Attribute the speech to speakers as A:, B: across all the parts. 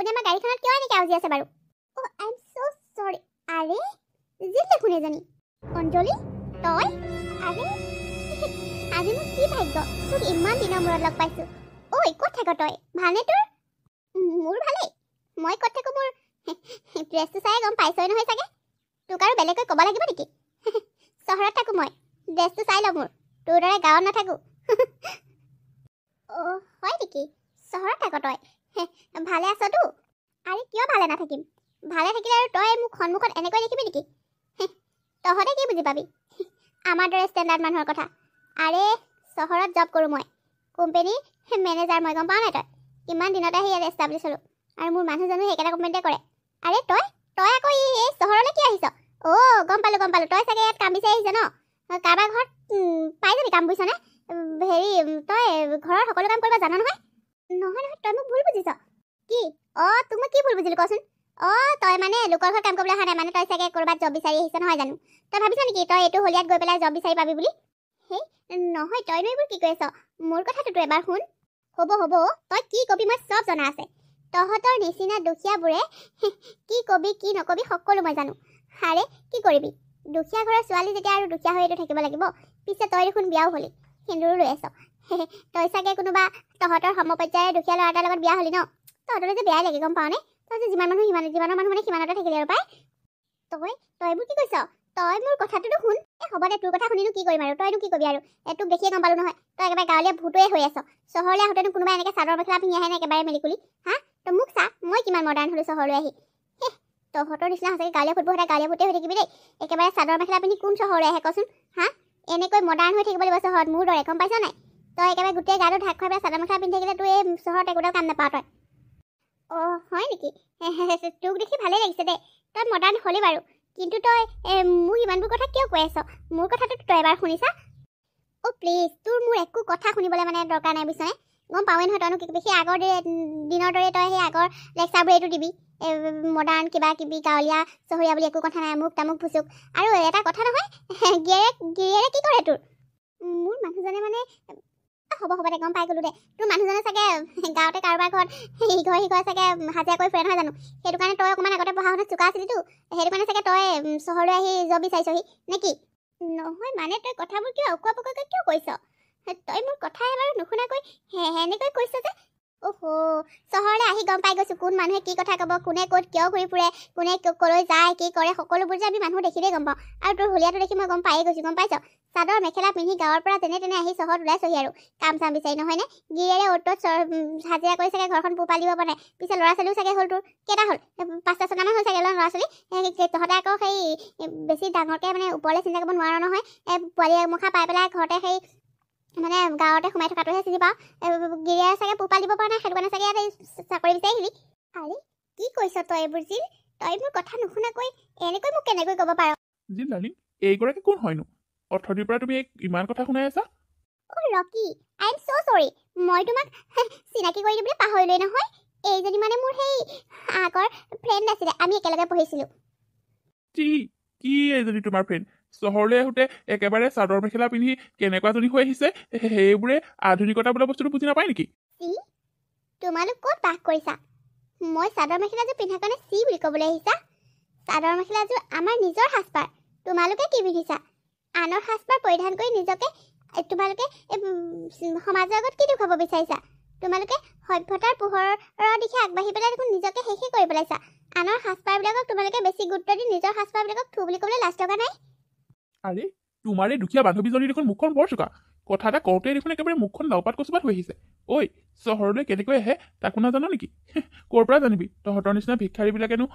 A: আপুনি আমাৰ গাড়ীখনত কিয় এনেকৈ আউজি আছে বাৰু? অ' আই এম ছ' চৰি। আৰে জিল দেখোন এজনী। অঞ্জলি তই? আৰে আজি মোৰ কি ভাগ্য, তোক ইমান দিনৰ মূৰত লগ পাইছোঁ। ঐ ক'ত থাক তই? ভালনে তোৰ? মোৰ ভালেই। মই ক'ত থাকোঁ মোৰ ড্ৰেছটো চাই গম পাইছই নহয় চাগে। তোক আৰু বেলেগকৈ ক'ব লাগিব নেকি? চহৰত থাকোঁ মই, ড্ৰেছটো চাই ল মোৰ। তোৰ দৰে গাঁৱত নাথাকোঁ। অ' হয় নেকি? চহৰত থাক তই? ভালে আছতো? আৰে কিয় ভালে নাথাকিম? ভালে থাকিলে আৰু তই মোক সন্মুখত এনেকৈ দেখিবি নেকি? তহঁতে কি বুজি পাবি আমাৰ দৰে ষ্টেণ্ডাৰ্ড মানুহৰ কথা? আৰে চহৰত জব কৰোঁ মই, কোম্পেনীৰ মেনেজাৰ মই, গম পাৱ নাই তই? ইমান দিনতে আহি ইয়াত এষ্টাব্লিছ হ'লোঁ, আৰু মোৰ মানুহজনো সেইকেইটা কোম্পেনীতে কৰে। আৰে তই আকৌ এই চহৰলৈ কি আহিছ? অ' গম পালোঁ, তই চাগে ইয়াত কাম বিচাৰি আহিছ ন? কাৰোবাৰ ঘৰত পাই যাবি কাম, বুজিছনে? হেৰি তই ঘৰৰ সকলো কাম কৰিব জান নহয়? নহয় তই মোক ভুল বুজিছ। কি? অ' তোক মই কি ভুল বুজিলোঁ কচোন? অ' তই মানে লোকৰ ঘৰত কাম কৰিবলৈ অহা নাই, মানে তই চাগে ক'ৰবাত জব বিচাৰি আহিছ নহয় জানো? তই ভাবিছ নেকি তই এইটো হলিয়াত গৈ পেলাই জব বিচাৰি পাবি বুলি? সেই নহয়, তইনো এইবোৰ কি কৈ আছ? মোৰ কথাটোতো এবাৰ শুন। হ'ব তই কি কবি মই চব জনা আছে। তহঁতৰ নিচিনা দুখীয়াবোৰে কি কবি কি নকবি সকলো মই জানো। আৰে কি কৰিবি, দুখীয়া ঘৰৰ ছোৱালী যেতিয়া আৰু দুখীয়া হৈতো থাকিব লাগিব। পিছে তই দেখোন বিয়াও হ'লি, সেন্দুৰো লৈ আছ। তই চাগে কোনোবা তহঁতৰ সমপৰ্যায়ৰ দুখীয়া ল'ৰা এটাৰ লগত বিয়া হ'লি ন? তহঁতলৈ যে বেয়াই লাগে গম পাৱনে? তই যে যিমানৰ মানুহ মানে সিমানতে থাকিলি আৰু পাই। তই এইবোৰ কি কৈছ? তই মোৰ কথাটোতো শুন। হ'ব দে, তোৰ কথা শুনিনো কি কৰিম আৰু, তইনো কি কবি আৰু? তোক দেখিয়ে গম পালোঁ নহয় তই একেবাৰে গাঁৱলীয়া ভূতোৱে হৈ আছ। চহৰলৈ আহোঁতেনো কোনোবাই এনেকৈ চাদৰ মেখেলা পিন্ধি আহে নে একেবাৰে মেলিকুলি? তই মোক চা, মই কিমান মডাৰ্ণ হ'লোঁ চহৰলৈ আহি। তহঁতৰ নিচিনা সঁচাকৈ গাঁৱলীয়া ভূতে হৈ থাকিবি দেই। একেবাৰে চাদৰ মেখেলা পিন্ধি কোন চহৰলৈ আহে কচোন? এনেকৈ মডাৰ্ণ হৈ থাকিব লাগিব চহৰত, মোৰ দৰে, গম পাইছ নাই? তই একেবাৰে গোটেই গাটো ঢাক খুৱাই পেলাই চাদৰ মেখেলা পিন্ধি থাকিলে তোৰ এই চহৰত একোডাল কাম নাপাৱ তই। অ' হয় নেকি? তোক দেখি ভালেই লাগিছে দেই, তই মডাৰ্ণ হ'লি বাৰু। কিন্তু তই মোক ইমানবোৰ কথা কিয় কৈ আছ? মোৰ কথাটো তই এবাৰ শুনিছা? অ' প্লিজ, তোৰ মোৰ একো কথা শুনিবলৈ মানে দৰকাৰ নাই বুজিছনে? গম পাৱেই নহয় তইনো কি কবি। সেই আগৰ দিনৰ দৰে তই সেই আগৰ লেকচাৰবোৰ এইটো দিবি, মডাৰ্ণ কিবা কিবি গাঁৱলীয়া চহৰীয়া বুলি একো কথা নাই, মোক তামুক ফুচুক। আৰু এটা কথা নহয়, গিৰিয়েৰে কি কৰে তোৰ? মোৰ মানুহজনে মানে হ'ব দে, গম পাই গ'লোঁ দে। তোৰ মানুহজনে চাগে গাঁৱতে কাৰোবাৰ ঘৰত সিঘৰ চাগে হাজিৰা কৰি ফুৰে নহয় জানো? সেইটো কাৰণে তই অকণমান আগতে পঢ়া শুনাত চোকা আছিলিতো, সেইটো কাৰণে চাগে তই চহৰলৈ আহি জব বিচাৰিছহি নে কি? নহয় মানে তই কথাবোৰ কিয় অকোৱা পকোৱাকৈ কিয় কৈছ? তই মোৰ কথা এবাৰ নুশুনাকৈ এনেকৈ কৈছ যে? চহৰলৈ আহি গম পাই গৈছোঁ কোন মানুহে কি কথা ক'ব, কোনে ক'ত কিয় ঘূৰি ফুৰে, কোনে ক'লৈ যায় কি কৰে, সকলোবোৰ যে আমি মানুহ দেখিলেই গম পাওঁ। আৰু তোৰ হুলীয়াটো দেখি মই গম পায়ে গৈছোঁ, গম পাইছ? চাদৰ মেখেলা পিন্ধি গাঁৱৰ পৰা যেনে তেনে আহি চহৰত ওলাইছহি আৰু কাম চাম বিচাৰি, নহয়নে? গিৰিয়েৰে অ'ত হাজিৰা কৰি চাগে ঘৰখন পোহপাল দিব পৰা নাই। পিছে ল'ৰা ছোৱালীও চাগে হ'ল তোৰ, কেইটা হ'ল? 5টা 6টামান হ'ল চাগে ল'ৰা ছোৱালী। তহঁতে আকৌ সেই বেছি ডাঙৰকৈ মানে ওপৰলৈ চিন্তা কৰিব নোৱাৰ নহয়। পোৱালি মুখা পাই পেলাই ঘৰতে সেই মানে গাঁৱতে সোমাই থকাটোহে চিনি পাওঁ। গিৰিয়েৰে চাগে পোহপাল দিব পৰা নাই, সেইটো কাৰণে চাগে ইয়াত চাকৰি বিচাৰি আহিলি। আৰে কি কৈছ তই এইবোৰ জিল? তই মোৰ কথা নুশুনাকৈ এনেকৈ মোক কেনেকৈ ক'ব পাৰ?
B: জিল ডাৰ্লিং, এইগৰাকী কোন হয়নো? অথনিৰ পৰা তুমি ইমান কথা শুনাই আছা?
A: অ' ৰকি, আই এম ছ' চৰি। মই তোমাক চিনাকি কৰি দিবলৈ পাহৰিলোৱেই নহয়। এইজনী মানে মোৰ সেই আগৰ ফ্ৰেণ্ড আছিলে, আমি একেলগে পঢ়িছিলোঁ।
B: কি এইজনী তোমাৰ ফ্ৰেণ্ড? চহৰলৈ আহোঁতে একেবাৰে চাদৰ মেখেলা পিন্ধি কেনেকুৱাজনী হৈ আহিছে, সেইবোৰে আধুনিকতা বোলা বস্তুটো বুজি নাপায় নেকি?
A: তোমালোক ক'ত বাস কৰিছা? মই চাদৰ মেখেলাযোৰ পিন্ধাৰ কাৰণে চি বুলি ক'বলৈ আহিছা? চাদৰ মেখেলাযোৰ আমাৰ নিজৰ সাজপাৰ, তোমালোকে কি পিন্ধিছা? আনৰ সাজপাৰ পৰিধান কৰি নিজকে তোমালোকে সমাজৰ আগত কি দেখুৱাব বিচাৰিছা? তোমালোকে সভ্যতাৰ পোহৰৰ দিশে আগবাঢ়ি পেলাই দেখোন নিজকে শেষে কৰি পেলাইছা। আনৰ সাজপাৰবিলাকক তোমালোকে বেছি গুৰুত্ব দি নিজৰ সাজপাৰবিলাকক থু বুলি ক'বলৈ লাজ লগা নাই?
B: আৰে তোমাৰ এই দুখীয়া বান্ধৱীজনী দেখোন মুখখন বৰ চোকা। কথা এটা কওঁতে দেখোন একেবাৰে মুখখন লাওপাত কচুপাত হৈ আহিছে। ঐ, চহৰলৈ কেনেকৈ আহে তাকো নাজানো নেকি? ক'ৰ পৰা জানিবি? তহঁতৰ নিচিনা ভিক্ষাৰীবিলাকেনো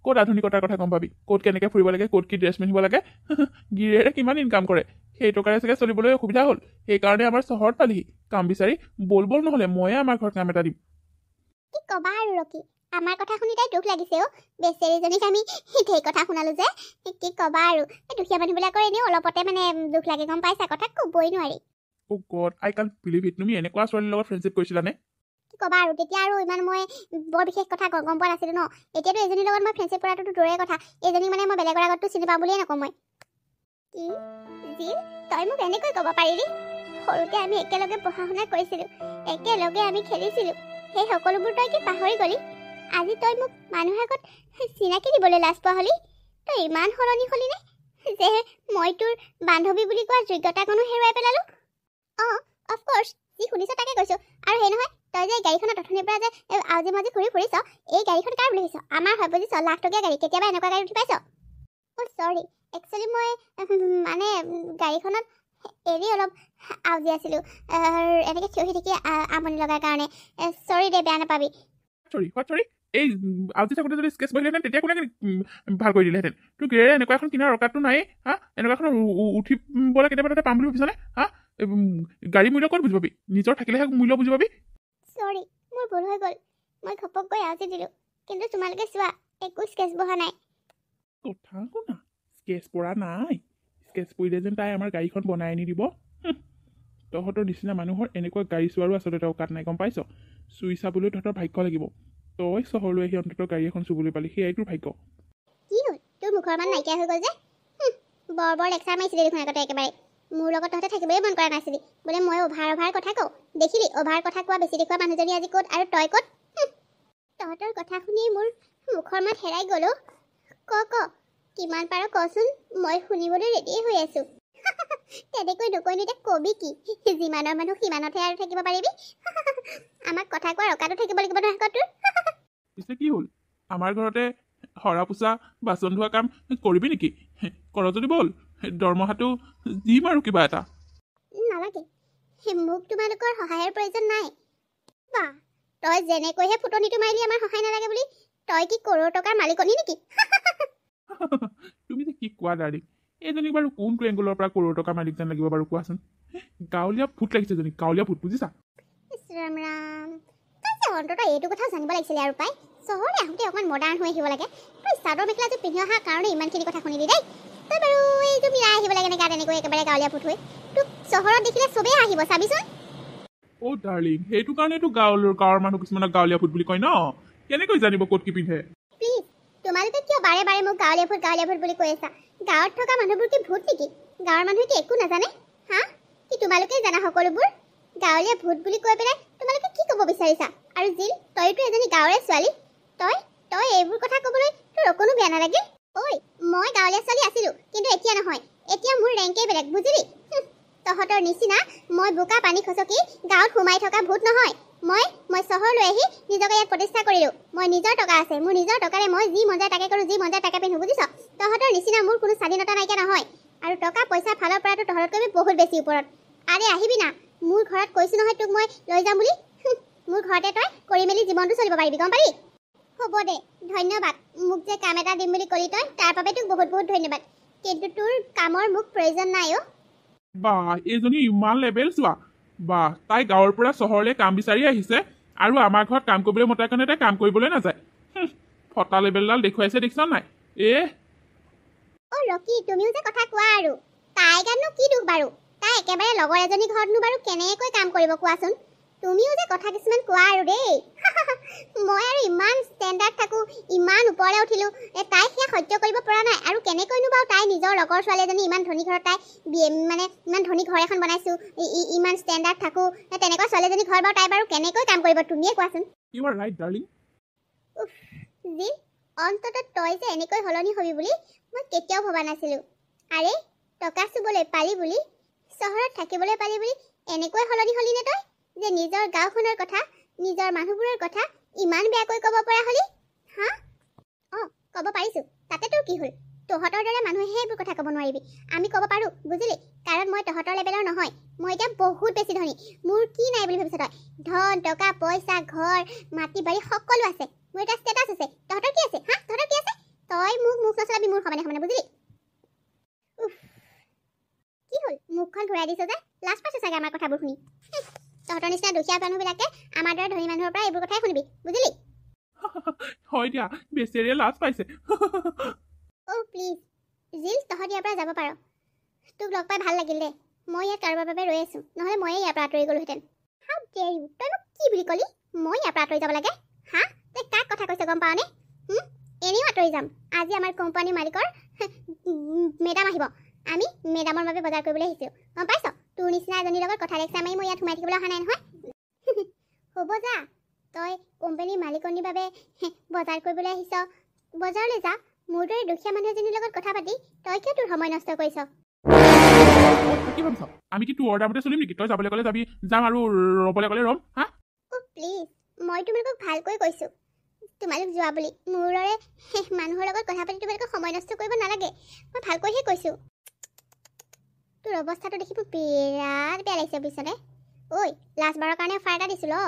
B: ক'ত আধুনিকতাৰ কথা গম পাবি? ক'ত কেনেকৈ ফুৰিব লাগে, ক'ত কি ড্ৰেছ পিন্ধিব লাগে? গিৰিয়েৰে কিমান ইনকাম কৰে, সেই টকাৰে চাগে চলিবলৈ অসুবিধা হ'ল, সেইকাৰণে আমাৰ চহৰত পালিহি কাম বিচাৰি। বল নহ'লে ময়ে আমাৰ ঘৰত কাম এটা দিম।
A: কি ক'বা আৰু ৰকি, আমাৰ কথা শুনি তাই দুখ লাগিছে অ'। বেচেৰীজনীক আমি সেই কথা শুনালো যে, কি ক'বা আৰু। এই দুখীয়া মানুহবিলাকৰ এনেও অলপতে মানে দুখ লাগে, গম পাইছা? কথা ক'বই নোৱাৰি।
B: Oh' God, I can't believe it. তুমি এনেকুৱা ছোৱালীৰ লগত ফ্ৰেণ্ডশ্বিপ কৰিছিলানে?
A: কি ক'বা আৰু, তেতিয়া আৰু ইমান মই বৰ বিশেষ কথা গম পোৱা নাছিলোঁ ন। এতিয়াতো এজনীৰ লগত মই ফ্ৰেণ্ডশ্বিপ কৰাটোতো দূৰৰে কথা, এইজনীক মানে মই বেলেগৰ আগততো চিনি পাওঁ বুলিয়ে নকওঁ মই। কি জিল, তই মোক এনেকৈ ক'ব পাৰিলি? সৰুতে আমি একেলগে পঢ়া শুনা কৰিছিলোঁ, একেলগে আমি খেলিছিলোঁ, সেই সকলোবোৰ তই কি পাহৰি গ'লি? আজি তই মোক মানুহৰ আগত চিনাকি দিবলৈ লাজ পোৱা হলি তই ইমান সলনি হলি নে যে মই তোৰ বান্ধৱী বুলি কোৱা যোগ্যতাকণো হেৰুৱাই পেলালো অঁ অফক'ৰ্ছ যি শুনিছ তাকে কৈছোঁ আৰু সেই নহয় তই যে গাড়ীখনত অথনিৰ পৰা যে আজি মই যে ঘূৰি ফুৰিছ এই গাড়ীখন কাৰ বুলি ভাবিছ আমাৰ হয় বুজিছ লাখ টকীয়া গাড়ী কেতিয়াবা এনেকুৱা গাড়ী উঠি পাইছ অ' চৰি একচুৱেলি মই মানে গাড়ীখনত এৰি অলপ আউজি আছিলোঁ এনেকৈ থিয় হৈ থাকি আমনি লগাৰ কাৰণে চৰি দে বেয়া নাপাবি
B: চৰি এই আজি থাকোঁতে যদি স্কেচ বহিলেহেঁতেন তেতিয়া কোনে ভাল কৰি দিলেহেঁতেন তোৰ গেৰে এনেকুৱা এখন কিনাৰ অকাতটো নাই হা এনেকুৱা এখন উঠিবলৈ কেতিয়াবা তাতে পাম বুলি ভাবিছনে হা গাড়ী মূল্য ক'ত বুজি পাবি নিজৰ থাকিলেহে মূল্য বুজি পাবি
A: চৰি মোৰ ভুল হৈ গ'ল মই ঘপককৈ আউজি দিলোঁ কিন্তু তোমালোকে চোৱা একো স্কেচ বহা নাই
B: কথা শুনা স্কেচ পৰা নাই স্কেচ পৰিলে যেন তাই আমাৰ গাড়ীখন বনাই আনি দিব তহঁতৰ নিচিনা মানুহৰ এনেকুৱা গাড়ী চোৱাৰো আচলতে অকাত নাই গম পাইছ চুই চাবলৈ তহঁতৰ ভাগ্য লাগিব তই চহৰলৈ আহি অন্ততঃ গাড়ী এখন চুবলৈ পালি সেয়াই তোৰ ভাগ্য
A: কি হ'ল তোৰ মুখৰ মান নাইকিয়া হৈ গ'ল যে বৰ লেকচাৰ মাৰিছিলি দেখোন আগতে একেবাৰে মোৰ লগত তহঁতে থাকিবলৈ মন কৰা নাছিলি বোলে মই অভাৰ কথা কওঁ দেখিলি অভাৰ কথা কোৱা বেছি দেখুওৱা মানুহজনী আজি ক'ত আৰু তই ক'ত তহঁতৰ কথা শুনি মোৰ মুখৰ মান হেৰাই গ'লো ক কিমান পাৰ কচোন মই শুনিবলৈ ৰেডিয়ে হৈ আছোঁ তেনেকৈ নকৈনো এতিয়া কবি কি যিমানৰ মানুহ সিমানতহে আৰু থাকিব পাৰিবি আমাক কথা কোৱাৰ অকাতো থাকিব লাগিব নহয় তোৰ
B: পিছে কি হ'ল আমাৰ ঘৰতে সৰা পোছা বাচন ধোৱা কাম কৰিবি নেকি কৰ যদি ব'ল দৰমহাটো দিম আৰু কিবা এটা
A: নালাগে মোক তোমালোকৰ সহায়ৰ প্ৰয়োজন নাই বা তই যেনেকৈহে ফুটনিটো মাৰিলি আমাৰ সহায় নালাগে বুলি তই কি কৰোৰ টকাৰ মালিকনি নেকি
B: তুমি যে কি কোৱা ডাৰ্লিং এইজনী বাৰু কোনটো এংগলৰ পৰা কৰোৰ টকা মালিক যেন লাগিব বাৰু কোৱাচোন গাঁৱলীয়া ভূত লাগিছে এজনী গাঁৱলীয়া ভূত বুজিছা
A: ৰাম ৰাম তই যে অন্ততঃ এইটো কথা জানিব লাগিছিলে আৰু পাই চহৰলৈ আহোঁতে অকণমান মডাৰ্ণ হৈ আহিব লাগে তই চাদৰ মেখেলাযোৰ পিন্ধি অহাৰ কাৰণে ইমানখিনি কথা শুনিলি দেই তই বাৰু এইটো মিলাই আহিব লাগে নে গাত এনেকৈ একেবাৰে গাঁৱলীয়া ভূত হৈ তোক চহৰত দেখিলে চবেই আহিব চাবিচোন
B: অ' ডাৰ্লিং সেইটো কাৰণেতো গাঁৱৰ মানুহ কিছুমানক গাঁৱলীয়া ভূত বুলি কয় ন কেনেকৈ জানিব ক'ত কি পিন্ধে
A: প্লিজ তোমালোকে কিয় বাৰে বাৰে মোক গাঁৱলীয়া ভূত বুলি কৈ আছা গাঁৱত থকা মানুহবোৰ কি ভূত নেকি গাঁৱৰ মানুহে কি একো নাজানে হা কি তোমালোকেই জানা সকলোবোৰ গাঁৱলীয়া ভূত বুলি কৈ পেলাই তোমালোকে কি ক'ব বিচাৰিছা আৰু জিল তইতো এজনী গাঁৱৰে ছোৱালী তই এইবোৰ কথা ক'বলৈ তোৰ অকণো বেয়া নালাগে ঐ মই গাঁৱলীয়া ছোৱালী আছিলোঁ কিন্তু এতিয়া নহয় এতিয়া মোৰ ৰেংকেই বেলেগ বুজিলি তহঁতৰ নিচিনা মই বোকা পানী খচকি গাঁৱত সোমাই থকা ভূত নহয় মই চহৰলৈ আহি নিজকে ইয়াত প্ৰতিষ্ঠা কৰিলোঁ মই নিজৰ টকা আছে মোৰ নিজৰ টকাৰে মই যি মন যায় তাকে কৰোঁ যি মন যায় তাকে পিন্ধো বুজিছ তহঁতৰ নিচিনা মোৰ কোনো স্বাধীনতা নাইকিয়া নহয় আৰু টকা পইচাৰ ফালৰ পৰাতো তহঁতকৈ বহুত বেছি ওপৰত আৰে আহিবি না মোৰ ঘৰত কৈছোঁ নহয় তোক মই লৈ যাম বুলি মোৰ ঘৰতে তই কৰি মেলি জীৱনটো চলিব পাৰিবি গম পালি হ'ব দে ধন্যবাদ মোক যে কাম এটা দিম বুলি ক'লি তই তাৰ বাবে তোক বহুত বহুত ধন্যবাদ কিন্তু তোৰ কামৰ মোক প্ৰয়োজন নাই অ'
B: বা এইজনী ইমান লেবেল চোৱা বা তাই গাঁৱৰ পৰা চহৰলৈ কাম বিচাৰি আহিছে আৰু আমাৰ ঘৰত কাম কৰিবলৈ মতাৰ কাৰণে তাই কাম কৰিবলৈ নাযায় ফটা লেবেলডাল দেখুৱাইছে দেখিছা নাই
A: অ' ৰকি তুমিও যে কথা কোৱা আৰু তাই গাতনো কি দুখ বাৰু তাই একেবাৰে লগৰ এজনী ঘৰতনো বাৰু কেনেকৈ কাম কৰিব কোৱাচোন তুমিও যে কথা কিছুমান কোৱা আৰু দেই মই আৰু ইমান ষ্টেণ্ডাৰ্ড থাকোঁ ইমান ওপৰলৈ উঠিলোঁ তাই সেয়া সহ্য কৰিব পৰা নাই আৰু কেনেকৈনো বাৰু তাই নিজৰ লগৰ ছোৱালী এজনী ইমান ধনী ঘৰত তাই মানে ইমান ধনী ঘৰ এখন বনাইছোঁ ইমান ষ্টেণ্ডাৰ্ড থাকোঁ তেনেকুৱা ছোৱালীজনী ঘৰ বাৰু তাই বাৰু কেনেকৈ কাম কৰিব তুমিয়ে কোৱাচোন
B: you are right darling
A: ji অন্ততঃ তই যে এনেকৈ সলনি হবি বুলি মই কেতিয়াও ভবা নাছিলোঁ আৰে টকা চুবলৈ পালি বুলি চহৰত থাকিবলৈ পালি বুলি এনেকৈ সলনি হলি নে তই যে নিজৰ গাঁওখনৰ কথা নিজৰ মানুহবোৰৰ কথা ইমান বেয়াকৈ ক'ব পৰা হলি হা অঁ ক'ব পাৰিছোঁ তাতে তোৰ কি হ'ল তহঁতৰ দৰে মানুহেহে এইবোৰ কথা ক'ব নোৱাৰিবি আমি ক'ব পাৰোঁ বুজিলি কাৰণ মই তহঁতৰ লেভেলৰ নহয় মই এতিয়া বহুত বেছি ধনী মোৰ কি নাই বুলি ভাবিছ তই ধন টকা পইচা ঘৰ মাটি বাৰী সকলো আছে মোৰ এটা ষ্টেটাছ আছে তহঁতৰ কি আছে হা তহঁতৰ কি আছে তই মোক মুখ নচলাবি মোৰ সমানে বুজিলি কি হ'ল মুখখন ঘূৰাই দিছ যে লাজ পাইছ চাগে আমাৰ কথাবোৰ শুনি তহঁতৰ নিচিনা দুখীয়া মানুহবিলাকে আমাৰ দৰে ধনী মানুহৰ পৰা এইবোৰ কথাই শুনিবি বুজিলি
B: হয় দিয়া বেচেৰিয়ে লাজ পাইছে
A: অ' প্লিজ জিল তহঁত ইয়াৰ পৰা যাব পাৰ তোক লগ পাই ভাল লাগিল দে মই ইয়াত কাৰোবাৰ বাবে ৰৈ আছোঁ নহ'লে ময়ে ইয়াৰ পৰা আঁতৰি গ'লোহেঁতেন হাউ ডেয়াৰ ইউ তই মোক কি বুলি ক'লি মই ইয়াৰ পৰা আঁতৰি যাব লাগে হা তই কাক কথা কৈছ গম পাৱনে এনেও আঁতৰি যাম আজি আমাৰ কোম্পানীৰ মালিকৰ মেডাম আহিব আমি মেডামৰ বাবে বজাৰ কৰিবলৈ আহিছোঁ গম পাইছ তোৰ নিচিনা এজনীৰ লগত কথা লেকচাৰ মাৰি মই ইয়াত সোমাই থাকিবলৈ অহা নাই নহয় হ'ব যা তই কোম্পানীৰ মালিকনীৰ বাবে বজাৰ কৰিবলৈ আহিছ। বজাৰলৈ যা। মোৰ দৰে দুখীয়া মানুহ এজনীৰ লগত কথা পাতি তই কিয় তোৰ সময় নষ্ট কৰিছ?
B: কি ভাবিছ? আমি কি তোৰ অৰ্ডাৰ মতে চলিম নেকি? তই যাবলৈ ক'লে যাবি, যাম, আৰু ৰ'বলৈ ক'লে ৰ'ম। হা,
A: প্লিজ, মই তোমালোকক ভালকৈ কৈছোঁ, তোমালোক যোৱা বুলি। মোৰ দৰে মানুহৰ লগত কথা পাতি তোমালোকে সময় নষ্ট কৰিব নালাগে। মই ভালকৈহে কৈছোঁ। তোৰ অৱস্থাটো দেখি মোৰ বিৰাট বেয়া লাগিছে বুজিছনে? ঐ, লাষ্টবাৰৰ কাৰণে অফাৰ এটা দিছিলোঁ।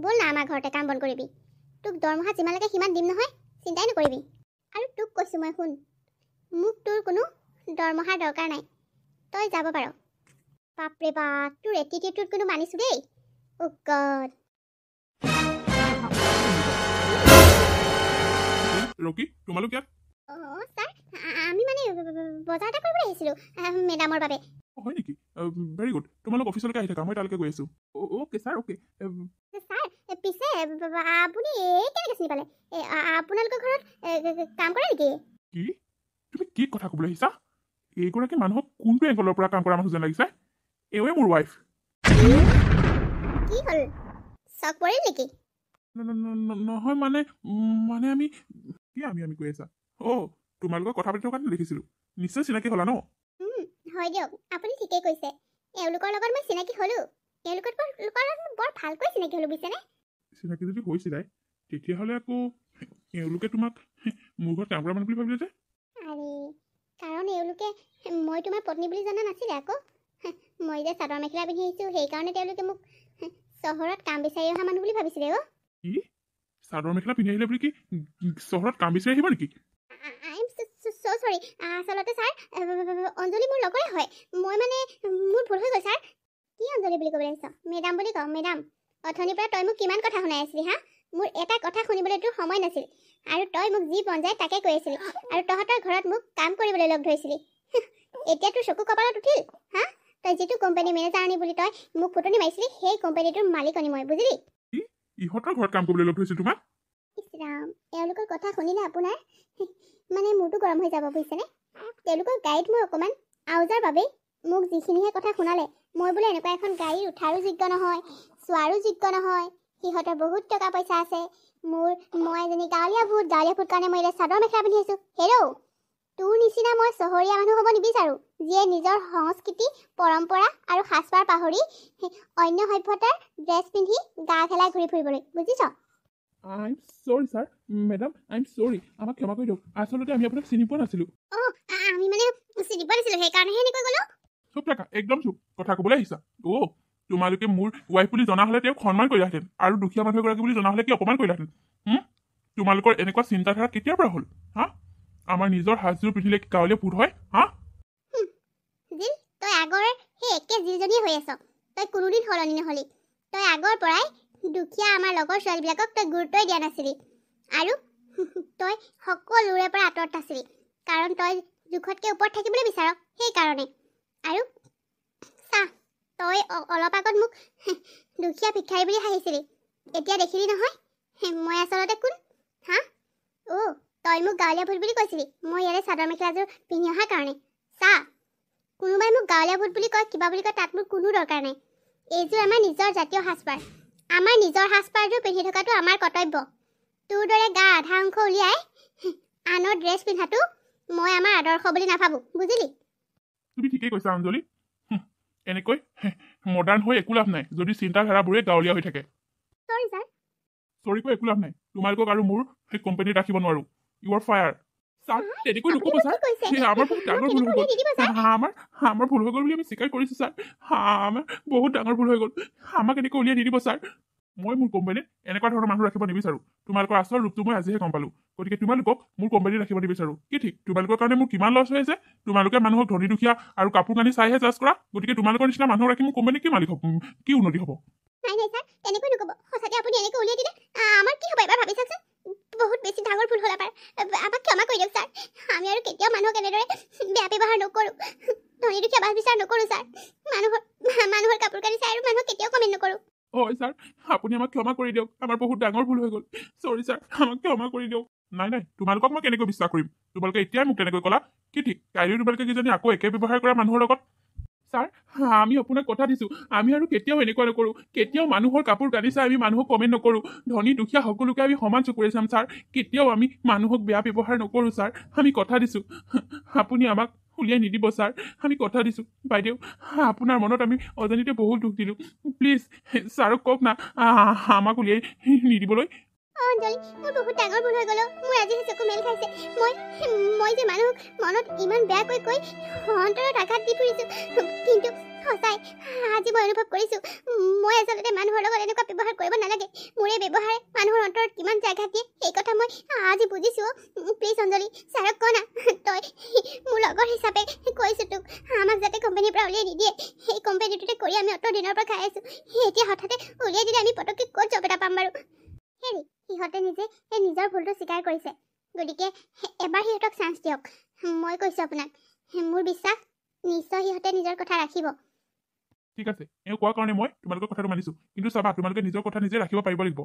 A: ব'ল না আমাৰ ঘৰতে কাম বন কৰিবি। তোক দৰমহা যিমান লাগে সিমান দিম নহয়, চিন্তাই নকৰিবি। আৰু তোক কৈছোঁ মই, শুন, মোক তোৰ কোনো দৰমহাৰ দৰকাৰ নাই। তই যাব পাৰ। বাপৰে বাপ, তোৰ এটিটিউডটোত কোনো মানিছোঁ দেই। অ' গড।
B: ৰকি, তোমালোক ইয়াত?
A: ছাৰ, আমি মানে বজাৰ এটা কৰিবলৈ আহিছিলোঁ মেডামৰ বাবে।
B: হয় নেকি? Very good. তোমালোক অফিচলৈকে আহি থাকা, মই তালৈকে গৈ আছোঁ। Okay sir, okay.
A: ছাৰ, পিছে আপুনি কেনেকৈ চিনি পালে? আপোনালোকৰ ঘৰত কাম কৰে নেকি?
B: কি? তুমি কি কথা ক'বলৈ আহিছা? এইগৰাকী মানুহক কোনটো এংগলৰ পৰা কাম কৰা মানুহ যেন লাগিছে? এওঁৱে মোৰ ৱাইফ।
A: কি হ'ল, চক পৰিল নেকি?
B: নহয়, মানে আমি কি আমি কৈ আছা? তোমালোকৰ কথা পাতি থকা দেখিছিলোঁ। নিশ্চয় চিনাকি হ'লা ন?
A: হয় দিয়ক, আপুনি ঠিকেই কৈছে। এওঁলোকৰ লগত মই চিনাকি হ'লোঁ। এওঁলোকৰ বৰ ভালকৈ চিনাকি হ'লোঁ বুজিছেনে?
B: চিনাকি যদি হৈছিলাই, তেতিয়াহ'লে আকৌ এওঁলোকে তোমাক মোৰ ঘৰত কাম কৰা মানুহ বুলি ভাবিলে যে?
A: আৰে, কাৰণ এওঁলোকে মই তোমাৰ পত্নী বুলি জনা নাছিলে আকৌ। মই যে চাদৰ মেখেলা পিন্ধি আহিছোঁ, সেইকাৰণে তেওঁলোকে মোক চহৰত কাম বিচাৰি অহা মানুহ বুলি ভাবিছিলে।
B: কি? চাদৰ মেখেলা পিন্ধি আহিলে বুলি কি চহৰত কাম বিচাৰি আহিব নেকি?
A: আই এম ছ' চৰি। আচলতে ছাৰ, অঞ্জলি মোৰ লগৰে হয়। মই মানে মোৰ ভুল হৈ গ'ল ছাৰ। কি অঞ্জলি বুলি ক'বলৈ আহিছ? মেডাম বুলি কওঁ, মেডাম। অথনিৰ পৰা তই মোক কিমান কথা শুনাই আছিলি হা? মোৰ এটা কথা শুনিবলৈ তোৰ সময় নাছিল, আৰু তই মোক যি মন যায় তাকে কৈ আছিলি, আৰু তহঁতৰ ঘৰত মোক কাম কৰিবলৈ লগ ধৰিছিলি। এতিয়া তোৰ চকু কপালত উঠিল হা? তই যিটো কোম্পানী মেনেজাৰনী বুলি তই মোক ফুটনি মাৰিছিলি, সেই কোম্পানীটোৰ মালিকনী মই, বুজিলি?
B: ইহঁতৰ ঘৰত কাম কৰিবলৈ লগ ধৰিছিল তোমাক?
A: ইছৰাম, এওঁলোকৰ কথা শুনিলে আপোনাৰ মানে মূৰটো গৰম হৈ যাব বুজিছেনে? তেওঁলোকৰ গাড়ীত মোৰ অকণমান আউজাৰ বাবেই মোক যিখিনিহে কথা শুনালে, মই বোলে এনেকুৱা এখন গাড়ী উঠাৰো যোগ্য নহয়, চোৱাৰো যোগ্য নহয়। সিহঁতৰ বহুত টকা পইচা আছে। মই এজনী গাঁৱলীয়া ভূত কাৰণে মই এতিয়া চাদৰ মেখেলা পিন্ধি আছোঁ। হেৰৌ, তোৰ নিচিনা মই চহৰীয়া মানুহ হ'ব নিবিচাৰোঁ, যিয়ে নিজৰ সংস্কৃতি, পৰম্পৰা আৰু সাজপাৰ পাহৰি অন্য সভ্যতাৰ ড্ৰেছ পিন্ধি গা খেলাই ঘূৰি ফুৰিবলৈ, বুজিছ?
B: আই এম চৰি ছাৰ, মেডাম, আই এম চৰি। আমাক ক্ষমা কৰি দিয়ক। আচলতে আমি আপোনাক চিনি পোৱা নাছিলোঁ।
A: আমি মানে চিনি পোৱা নাছিলোঁ, সেইকাৰণেহে এনেকৈ গ'লো।
B: চুপ থাকা, একদম চুপ। কথা ক'বলৈ আহিছা? তোমালোকে মোৰ ৱাইফ বুলি জনা হ'লে তেওঁক সন্মান কৰিলাহেঁতেন, আৰু দুখীয়া মানুহ এগৰাকী বুলি জনা হ'লে কি অপমান কৰিলাহেঁতেন? তোমালোকৰ এনেকুৱা চিন্তাধাৰা কেতিয়াৰ পৰা হ'ল? হা, আমাৰ নিজৰ সাজযোৰ পিন্ধিলে কি গাঁৱলীয়া ভূত হয়? হা,
A: জিল, তই আগৰ সেই একে জিলজনীয়ে হৈ আছ। তই কোনোদিন সলনি নহ'লি। তই আগৰ পৰাই দুখীয়া আমাৰ লগৰ ছোৱালীবিলাকক তই গুৰুত্বই দিয়া নাছিলি, আৰু তই সকলোৰে পৰা আঁতৰত আছিলি, কাৰণ তই জোখতকৈ ওপৰত থাকিবলৈ বিচাৰ, সেইকাৰণে। আৰু চাহ, তই অলপ আগত মোক দুখীয়া ভিক্ষাৰী বুলি হাঁহিছিলি। এতিয়া দেখিলি নহয় মই আচলতে কোন? হা, তই মোক গাঁৱলীয়া ভূত বুলি কৈছিলি মই ইয়াৰে চাদৰ মেখেলাযোৰ পিন্ধি অহাৰ কাৰণে। চাহ, কোনোবাই মোক গাঁৱলীয়া ভূত বুলি কয়, কিবা বুলি কয়, তাত মোৰ কোনো দৰকাৰ নাই। এইযোৰ আমাৰ নিজৰ জাতীয় সাজপাৰ। আমাৰ নিজৰ সাজপাৰযোৰ পিন্ধি থকাটো আমাৰ কৰ্তব্য। তোৰ দৰে গা আধা অংশ উলিয়াই আনৰ ড্ৰেছ পিন্ধাটো মই আমাৰ আদৰ্শ বুলি নাভাবোঁ, বুজিলি?
B: তুমি ঠিকেই কৈছা অঞ্জলি। এনেকৈ মডাৰ্ণ হৈ একো লাভ নাই যদি চিন্তাধাৰাবোৰে গাঁৱলীয়া হৈ থাকে।
A: চৰি ছাৰ।
B: চৰি কৈ একো লাভ নাই। তোমালোকক আৰু মোৰ সেই কোম্পানীত ৰাখিব নোৱাৰোঁ। U R fire. ছাৰ, তেনেকৈ নক'ব ছাৰ। আমাৰ বহুত ডাঙৰ ভুল হৈ গ'ল। আমাৰ ভুল হৈ গ'ল বুলি আমি স্বীকাৰ কৰিছোঁ ছাৰ। আমাৰ বহুত ডাঙৰ ভুল হৈ গ'ল। আমাক এনেকৈ উলিয়াই নিদিব ছাৰ। মই মোৰ কোম্পানীত এনেকুৱা ধৰণৰ মানুহ ৰাখিব নিবিচাৰোঁ। তোমালোকৰ আচল ৰূপটো মই আজিহে গম পালোঁ। গতিকে তোমালোকক মোৰ কোম্পানীত ৰাখিব নিবিচাৰোঁ। কি ঠিক, তোমালোকৰ কাৰণে মোৰ কিমান লছ হৈ আছে। তোমালোকে মানুহক ধনী দুখীয়া আৰু কাপোৰ কানি চাইহে জাজ কৰা। গতিকে তোমালোকৰ নিচিনা মানুহ ৰাখি মোৰ কোম্পানীত কি মালিক হ'ব, কি উন্নতি হ'ব?
A: নাই নাই ছাৰ, তেনেকৈ নক'ব। সঁচাকৈ আপুনি এনেকৈ উলিয়াই দিলে আমাৰ কি হ'ব এবাৰ ভাবি চাওকচোন। বহুত বেছি ডাঙৰ ভুল হ'ল আমাৰ। আমাক ক্ষমা কৰি দিয়ক ছাৰ। আমি আৰু কেতিয়াও মানুহক এনেদৰে বেয়া ব্যৱহাৰ নকৰোঁ, ধনী দুখীয়া বাছ বিচাৰ নকৰোঁ ছাৰ। মানুহৰ কাপোৰ কানি চাই আৰু মানুহক কেতিয়াও কমেণ্ট নকৰোঁ।
B: হয় ছাৰ, আপুনি আমাক ক্ষমা কৰি দিয়ক। আমাৰ বহুত ডাঙৰ ভুল হৈ গ'ল। চৰি ছাৰ, আমাক ক্ষমা কৰি দিয়ক। নাই, তোমালোকক মই কেনেকৈ বিশ্বাস কৰিম? তোমালোকে এতিয়াই মোক তেনেকৈ ক'লা। কি ঠিক, কাইলৈ তোমালোকে কিজানি আকৌ একে ব্যৱহাৰ কৰা মানুহৰ লগত। ছাৰ আমি আপোনাক কথা দিছোঁ আমি আৰু কেতিয়াও এনেকুৱা নকৰোঁ কেতিয়াও মানুহৰ কাপোৰ কানি চাই আমি মানুহক কমেণ্ট নকৰোঁ ধনী দুখীয়া সকলোকে আমি সমান চকুৰে চাম ছাৰ কেতিয়াও আমি মানুহক বেয়া ব্যৱহাৰ নকৰোঁ ছাৰ আমি কথা দিছোঁ আপুনি আমাক উলিয়াই নিদিব ছাৰ আমি কথা দিছোঁ বাইদেউ আপোনাৰ মনত আমি অজানিতে বহুত দুখ দিলোঁ প্লিজ ছাৰক কওক না আমাক উলিয়াই নিদিবলৈ
A: অঞ্জলি মোৰ বহুত ডাঙৰ ভুল হৈ গ'ল মোৰ আজি চকু মেল খাইছে মই যে মানুহক মনত ইমান বেয়াকৈ কৈ অন্তৰত আঘাত দি ফুৰিছোঁ কিন্তু সঁচাই আজি মই অনুভৱ কৰিছোঁ মই আচলতে মানুহৰ লগত এনেকুৱা ব্যৱহাৰ কৰিব নালাগে মোৰ এই ব্যৱহাৰে মানুহৰ অন্তৰত কিমান যে আঘাত দিয়ে এই কথা মই আজি বুজিছোঁ প্লিজ অঞ্জলি ছাৰক ক না তই মোৰ লগৰ হিচাপে কৈছোঁ তোক আমাক যাতে কোম্পানীৰ পৰা উলিয়াই নিদিয়ে সেই কোম্পানীটোতে কৰি আমি অত দিনৰ পৰা খাই আছোঁ এতিয়া হঠাতে উলিয়াই দিলে আমি পটককৈ ক'ত জব এটা পাম বাৰু হেৰি সিহঁতে নিজে সেই নিজৰ ভুলটো স্বীকাৰ কৰিছে গতিকে এবাৰ সিহঁতক চান্স দিয়ক মই কৈছোঁ আপোনাক মোৰ বিশ্বাস নিশ্চয় সিহঁতে নিজৰ কথা ৰাখিব
B: ঠিক আছে এওঁ কোৱাৰ কাৰণে মই তোমালোকৰ কথাটো মানিছোঁ কিন্তু চাবা তোমালোকে নিজৰ কথা নিজে ৰাখিব পাৰিব লাগিব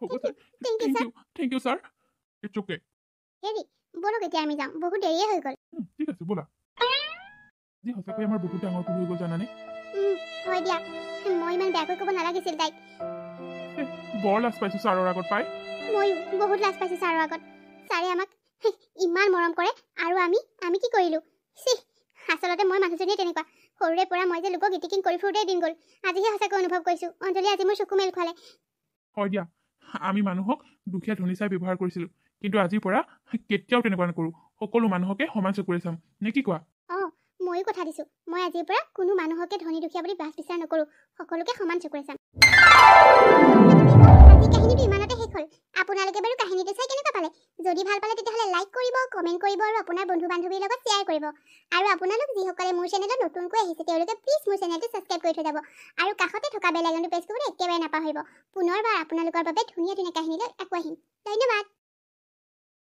B: হ'ব sir thank you sir it's okay
A: হেৰি বলক এতিয়া আমি যাওঁ বহুত দেৰিয়ে হৈ গ'ল
B: ঠিক আছে ব'লা যি সঁচাকৈ আমাৰ বহুত ডাঙৰ ভুল হৈ গ'ল জানানে
A: হয় দিয়া মই ইমান বেয়াকৈ ক'ব নালাগিছিল তাইক
B: বৰ লাজ পাইছোঁ ছাৰৰ আগত পাই
A: মই বহুত লাজ পাইছোঁ ছাৰৰ আগত ছাৰে আমাক ইমান মৰম কৰে আৰু আমি কি কৰিলোঁ আচলতে মই মানুহজনীয়ে তেনেকুৱা সৰুৰে পৰা মই যে লোকক ইটিকিং কৰি ফুৰোঁতেই দিন গ'ল আজিহে সঁচাকৈ অনুভৱ কৰিছোঁ অঞ্জলি আজি মোৰ চকু মেল খোৱালে
B: হয় দিয়া আমি মানুহক দুখীয়া ধনী চাই ব্যৱহাৰ কৰিছিলোঁ কিন্তু আজিৰ পৰা কেতিয়াও তেনেকুৱা নকৰোঁ সকলো মানুহকে সমান চকুৰে চাম নে কি কোৱা
A: ময়ো কথা দিছোঁ মই আজিৰ পৰা কোনো মানুহকে ধনী দুখীয়া বুলি বাছ বিচাৰ নকৰোঁ সকলোকে সমান চকুৰে চাম আজি কাহিনীটো ইমানতে শেষ হ'ল আপোনালোকে বাৰু কাহিনীটো চাই কেনেকুৱা পালে যদি ভাল পালে তেতিয়াহ'লে লাইক কৰিব কমেণ্ট কৰিব আৰু আপোনাৰ বন্ধু বান্ধৱীৰ লগত শ্বেয়াৰ কৰিব আৰু আপোনালোক যিসকলে মোৰ চেনেলত নতুনকৈ আহিছে তেওঁলোকে প্লিজ মোৰ চেনেলটো ছাবস্ক্ৰাইব কৰি থৈ যাব আৰু কাষতে থকা বেল আইকনটো প্ৰেছ কৰিবলৈ একেবাৰে নাপাহৰিব পুনৰবাৰ আপোনালোকৰ বাবে ধুনীয়া ধুনীয়া কাহিনী লৈ আকৌ আহিম ধন্যবাদ